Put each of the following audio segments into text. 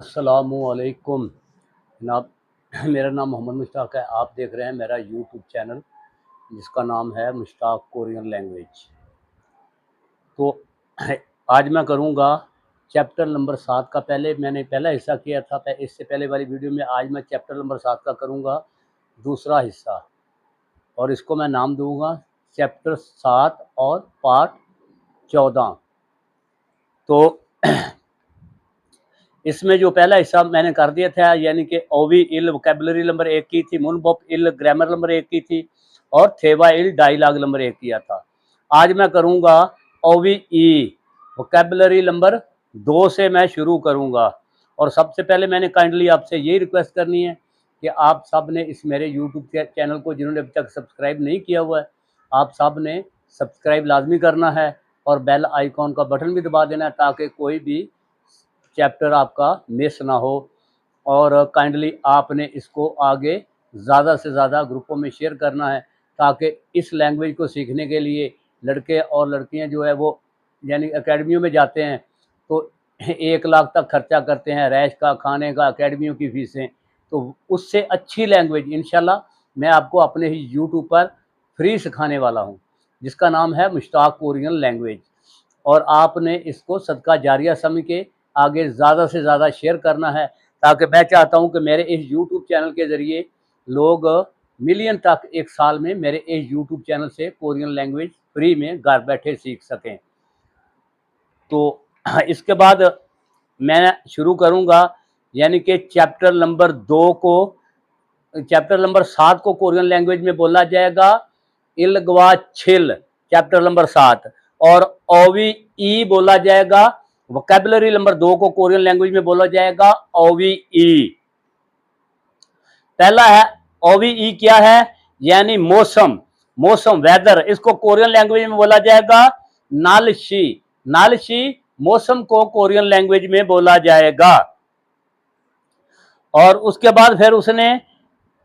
अस्सलामुअलैकुम जनाब। मेरा नाम मोहम्मद मुश्ताक है। आप देख रहे हैं मेरा यूट्यूब चैनल जिसका नाम है मुश्ताक कोरियन लैंग्वेज। तो आज मैं करूँगा चैप्टर नंबर 7 का। पहले मैंने पहला हिस्सा किया था इससे पहले वाली वीडियो में। आज मैं चैप्टर नंबर 7 का करूँगा दूसरा हिस्सा, और इसको मैं नाम दूँगा चैप्टर 7 और पार्ट 14। तो इसमें जो पहला हिस्सा मैंने कर दिया था, यानी कि ओवी इल वोकेबलरी नंबर 1 की थी, मुनबोप इल ग्रामर नंबर 1 की थी, और थेवा इल डायलॉग नंबर 1 किया था। आज मैं करूँगा ओवी ई वोकेबलरी नंबर 2 से मैं शुरू करूँगा। और सबसे पहले मैंने काइंडली आपसे यही रिक्वेस्ट करनी है कि आप सब ने इस मेरे यूट्यूब चैनल को, जिन्होंने अभी तक सब्सक्राइब नहीं किया हुआ है, आप सब ने सब्सक्राइब लाजमी करना है और बेल आइकॉन का बटन भी दबा देना है ताकि कोई भी चैप्टर आपका मिस ना हो। और काइंडली आपने इसको आगे ज़्यादा से ज़्यादा ग्रुपों में शेयर करना है ताकि इस लैंग्वेज को सीखने के लिए लड़के और लड़कियां जो है वो यानी एकेडमियों में जाते हैं तो 1 लाख तक खर्चा करते हैं, रैश का, खाने का, एकेडमियों की फ़ीसें। तो उससे अच्छी लैंग्वेज इंशाल्लाह मैं आपको अपने ही यूट्यूब पर फ्री सिखाने वाला हूँ, जिसका नाम है मुश्ताक कोरियन लैंग्वेज। और आपने इसको सदका जारिया समझ के आगे ज़्यादा से ज़्यादा शेयर करना है, ताकि मैं चाहता हूं कि मेरे इस यूट्यूब चैनल के ज़रिए लोग मिलियन तक एक साल में मेरे इस यूट्यूब चैनल से कोरियन लैंग्वेज फ्री में घर बैठे सीख सकें। तो इसके बाद मैं शुरू करूंगा, यानी कि चैप्टर नंबर 7 को कोरियन लैंग्वेज में बोला जाएगा इलगवा छिल, चैप्टर नंबर 7। और ओवी ई बोला जाएगा, वोकेबलरी नंबर 2 को कोरियन लैंग्वेज में बोला जाएगा ओवी ई। पहला है ओवी ई, क्या है? यानी मौसम, मौसम, वेदर। इसको कोरियन लैंग्वेज में बोला जाएगा नालशी। नालशी मौसम को कोरियन लैंग्वेज में बोला जाएगा। और उसके बाद फिर उसने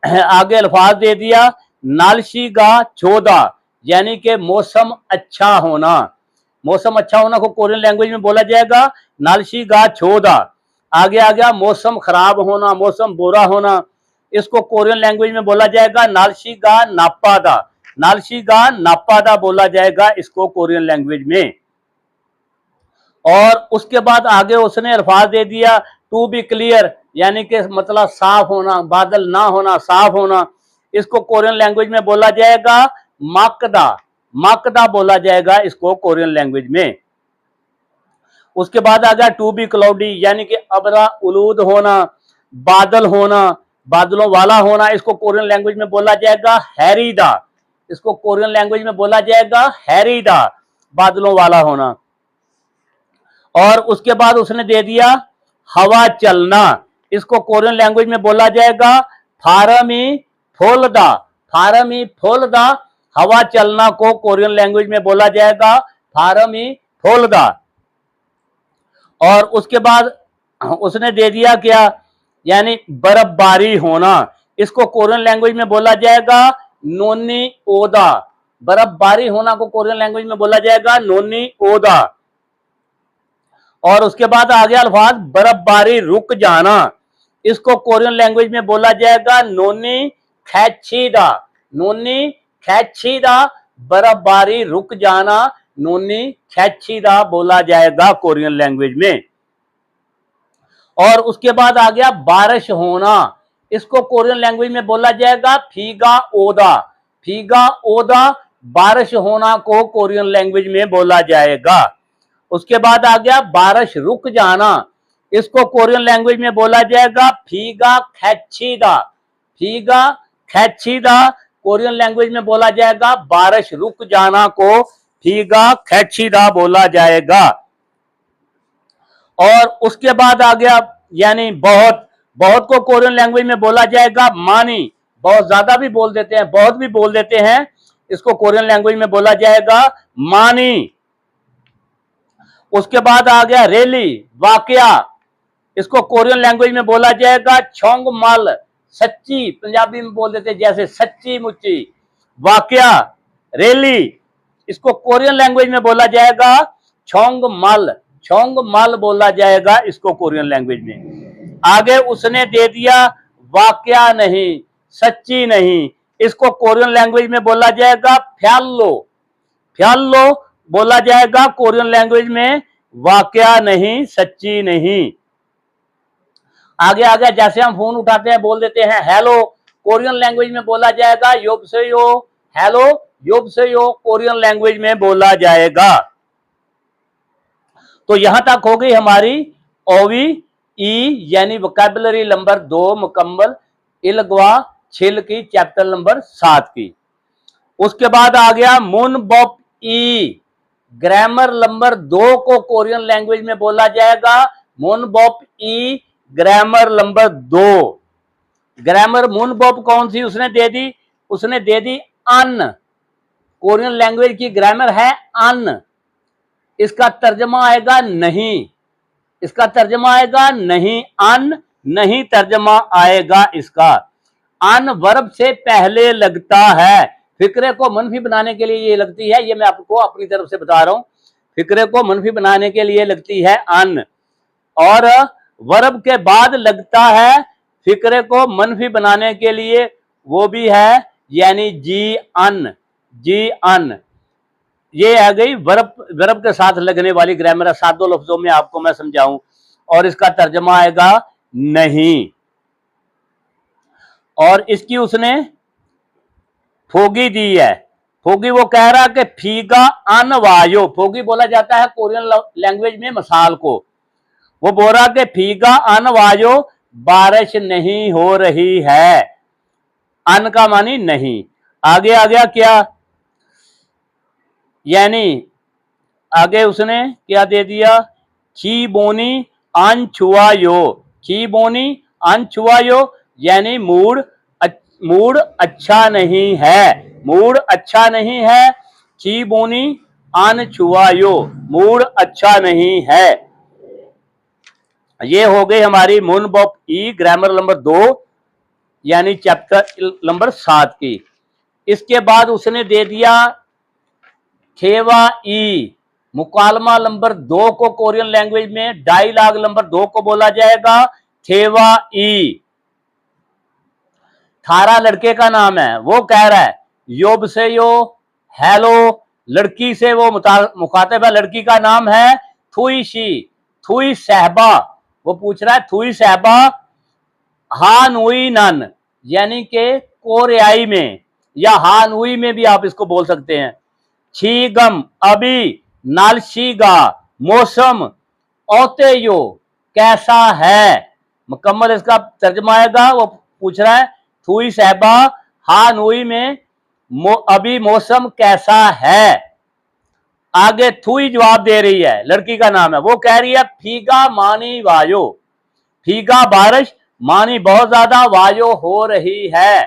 आगे अल्फाज दे दिया नालशी गा चौदा, यानी कि मौसम अच्छा होना। मौसम अच्छा होना को कोरियन लैंग्वेज में बोला जाएगा नालशी गा चौदा। आगे आ गया मौसम खराब होना, मौसम बुरा होना। इसको कोरियन लैंग्वेज में बोला जाएगा नालशी गा नापादा। नालशी गा नापादा बोला जाएगा इसको कोरियन लैंग्वेज में। और उसके बाद आगे उसने अल्फाज दे दिया टू बी क्लियर, यानी कि मतलब साफ होना, बादल ना होना, साफ होना। इसको कोरियन लैंग्वेज में बोला जाएगा माकदा। माकदा बोला जाएगा इसको कोरियन लैंग्वेज में। उसके बाद आ गया टू बी क्लाउडी, यानी कि अबरा उलूद होना, बादल होना, बादलों वाला होना। इसको कोरियन लैंग्वेज में बोला जाएगा हैरीदा। इसको कोरियन लैंग्वेज में बोला जाएगा हैरीदा, बादलों वाला होना। और उसके बाद उसने दे दिया हवा चलना। इसको कोरियन लैंग्वेज में बोला जाएगा फारमी फोलदा। फारमी फोलदा, हवा चलना को कोरियन लैंग्वेज में बोला जाएगा फारमी फोलदा। और उसके बाद उसने दे दिया क्या? यानी बर्फबारी होना। इसको कोरियन लैंग्वेज में बोला जाएगा नोनी ओदा। बर्फबारी होना को कोरियन लैंग्वेज में बोला जाएगा नोनी ओदा। और उसके बाद आ गया अल्फाज बर्फबारी रुक जाना। इसको कोरियन लैंग्वेज में बोला जाएगा नोनी खैचीदा। नोनी खैचीदा, बर्फबारी रुक जाना, नोनी खैचीदा बोला जाएगा कोरियन लैंग्वेज में। और उसके बाद आ गया बारिश होना। इसको कोरियन लैंग्वेज में बोला जाएगा फीगा ओदा। फीगा ओदा, बारिश होना को कोरियन लैंग्वेज में बोला जाएगा। उसके बाद आ गया बारिश रुक जाना। इसको कोरियन लैंग्वेज में बोला जाएगा फीगा खैचीदा। फीगा खैचीदा, कोरियन लैंग्वेज में बोला जाएगा बारिश रुक जाना को फीगा खैचीदा बोला जाएगा। और उसके बाद आ गया यानी बहुत। बहुत को कोरियन लैंग्वेज में बोला जाएगा मानी। बहुत ज्यादा भी बोल देते हैं, बहुत भी बोल देते हैं, इसको कोरियन लैंग्वेज में बोला जाएगा मानी। उसके बाद आ गया रैली, वाकया। इसको कोरियन लैंग्वेज में बोला जाएगा छोंग माल। सच्ची, पंजाबी में बोल देते हैं जैसे सच्ची मुच्ची। वाकया, रैली, इसको कोरियन लैंग्वेज में बोला जाएगा छोंग माल। छोंग माल बोला जाएगा इसको कोरियन लैंग्वेज में। आगे उसने दे दिया वाकया नहीं, सच्ची नहीं। इसको कोरियन लैंग्वेज में बोला जाएगा फ्याल्लो। फ्याल्लो बोला जाएगा कोरियन लैंग्वेज में, वाकया नहीं, सच्ची नहीं। आगे आगे जैसे हम फोन उठाते हैं बोल देते हैं हेलो, कोरियन लैंग्वेज में बोला जाएगा योबसेयो। हेलो योबसेयो कोरियन लैंग्वेज में बोला जाएगा। तो यहां तक हो गई हमारी ओवी ई यानी वोकैबुलरी नंबर 2 मुकम्मल, इलगवा छिल की चैप्टर नंबर 7 की। उसके बाद आ गया मुन बॉप ई, ग्रामर नंबर 2 को कोरियन लैंग्वेज में बोला जाएगा मुन बॉप ई, ग्रामर नंबर 2। ग्रामर मुन बॉप कौन सी उसने दे दी? उसने दे दी अन। कोरियन लैंग्वेज की ग्रामर है अन। इसका तर्जमा आएगा नहीं, इसका तर्जमा आएगा नहीं, अन नहीं तर्जमा आएगा इसका। अन वर्ब से पहले लगता है। फिक्रे को मनफी बनाने के लिए ये लगती है, ये मैं आपको अपनी तरफ से बता रहा हूं। फिक्रे को मनफी बनाने के लिए लगती है अन, और वर्ब के बाद लगता है फिक्रे को मनफी बनाने के लिए, वो भी है यानी जी अन। जी अन ये आ गई वर्ब के साथ लगने वाली ग्रामर है। 7 लफ्जों में आपको मैं समझाऊं, और इसका तर्जमा आएगा नहीं। और इसकी उसने फोगी दी है। फोगी वो कह रहा कि फीगा अन वायो, फोगी बोला जाता है कोरियन लैंग्वेज में मसाल को। वो बोल रहा कि फीगा अन वायो, बारिश नहीं हो रही है। अन का मानी नहीं। आगे आ गया क्या, यानी आगे उसने क्या दे दिया, ची बोनी अन छुआयो। ची बोनी अन छुआयो यानी मूड अच्छा नहीं है, मूड अच्छा नहीं है। ची बोनी अन छुआयो, मूड अच्छा नहीं है। ये हो गई हमारी मुन बॉप ई ग्रामर नंबर 2 यानी चैप्टर नंबर 7 की। इसके बाद उसने दे दिया थेवा ई, मुकालमा नंबर 2 को कोरियन लैंग्वेज में डायलॉग नंबर 2 को बोला जाएगा थेवा ई। थारा लड़के का नाम है, वो कह रहा है योब से यो हेलो, लड़की से वो मुखातिब है, लड़की का नाम है थुई शी, थुई सहबा। वो पूछ रहा है थुई सहबा हानुई नन, यानी के कोरियाई में या हानुई में भी आप इसको बोल सकते हैं। छीगम अभी, नालशीगा मौसम, औते यो कैसा है। मुकम्मल इसका तर्जमा आएगा। वो पूछ रहा है थुई सहबा हानुई में अभी मौसम कैसा है। आगे थुई जवाब दे रही है, लड़की का नाम है, वो कह रही है फीगा मानी वायो, फीगा बारिश, मानी बहुत ज्यादा, वायो हो रही है।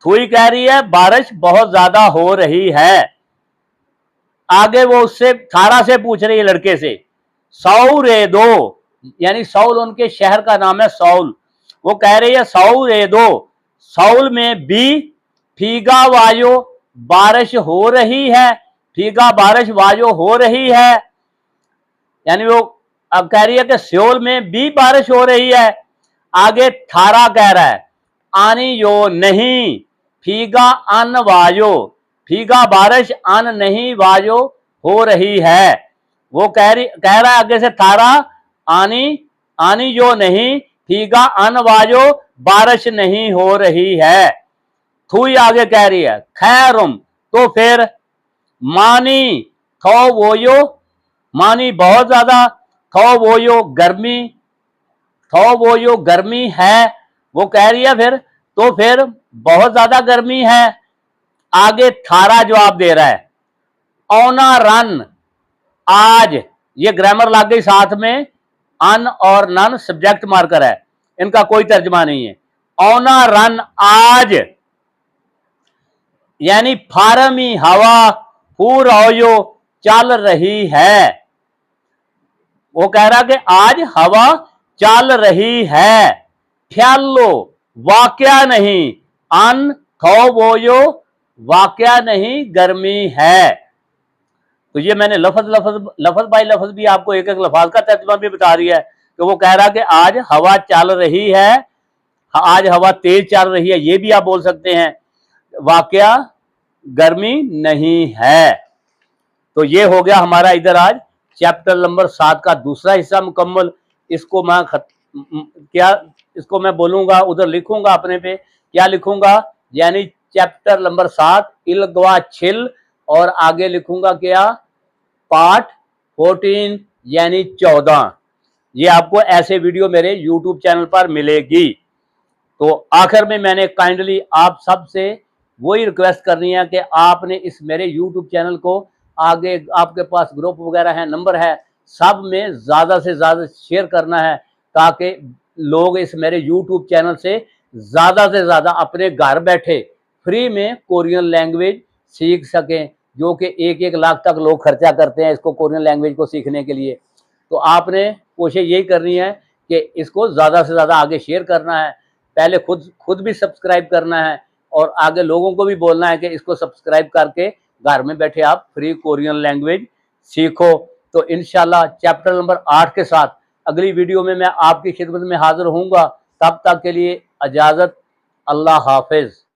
थुई कह रही है बारिश बहुत ज्यादा हो रही है। आगे वो उससे थारा से पूछ रही है, लड़के से, सौ रे दो, यानी सौल उनके शहर का नाम है सौल। वो कह रही है सौ रे दो, सौल में भी फीगा वायो, बारिश हो रही है, फीगा बारिश वायो हो रही है। यानी वो अब कह रही है कि सियोल में भी बारिश हो रही है। आगे थारा कह रहा है आनी यो नहीं, फीगा अन वायो, फीगा बारिश अन नहीं वायो हो रही है। वो कह रहा है आगे से थारा आनी यो नहीं, फीगा अन वायो, बारिश नहीं हो रही है। थुई आगे कह रही है खैरुम, तो फिर मानी थो वोयो, मानी बहुत ज्यादा, थो वोयो गर्मी, थो वोयो गर्मी है। वो कह रही है फिर तो फिर बहुत ज्यादा गर्मी है। आगे थारा जवाब दे रहा है औना रन आज, ये ग्रामर लग गई साथ में, अन और नन सब्जेक्ट मार्कर है, इनका कोई तर्जमा नहीं है। औना रन आज यानी फारमी हवा पूरो चल रही है। वो कह रहा कि आज हवा चल रही है। फ्यालो वाकया नहीं, अन थो बोयो वाकया नहीं, गर्मी है। तो ये मैंने लफज बाय लफज भी आपको एक एक लफाज का तर्जुमा भी बता दिया है। कि वो कह रहा कि आज हवा चल रही है, आज हवा तेज चल रही है, ये भी आप बोल सकते हैं। वाकया गर्मी नहीं है। तो ये हो गया हमारा इधर आज चैप्टर नंबर 7 का दूसरा हिस्सा मुकम्मल। इसको मैं क्या इसको मैं बोलूंगा, उधर लिखूंगा अपने पे, क्या लिखूंगा, यानी चैप्टर नंबर 7 इल्गवा छिल, और आगे लिखूंगा क्या, पार्ट 14 यानी 14। ये आपको ऐसे वीडियो मेरे यूट्यूब चैनल पर मिलेगी। तो आखिर में मैंने काइंडली आप सब से वही रिक्वेस्ट करनी है कि आपने इस मेरे यूट्यूब चैनल को आगे, आपके पास ग्रुप वगैरह है, नंबर है, सब में ज़्यादा से ज़्यादा शेयर करना है, ताकि लोग इस मेरे यूट्यूब चैनल से ज़्यादा से अपने घर बैठे फ्री में कोरियन लैंग्वेज सीख सकें, जो कि 1-1 लाख तक लोग खर्चा करते हैं इसको, कोरियन लैंग्वेज को सीखने के लिए। तो आपने कोशिश यही करनी है कि इसको ज़्यादा से ज़्यादा आगे शेयर करना है, पहले खुद भी सब्सक्राइब करना है, और आगे लोगों को भी बोलना है कि इसको सब्सक्राइब करके घर में बैठे आप फ्री कोरियन लैंग्वेज सीखो। तो इंशाल्लाह चैप्टर नंबर 8 के साथ अगली वीडियो में मैं आपकी खिदमत में हाजिर होऊंगा। तब तक के लिए इजाज़त, अल्लाह हाफिज़।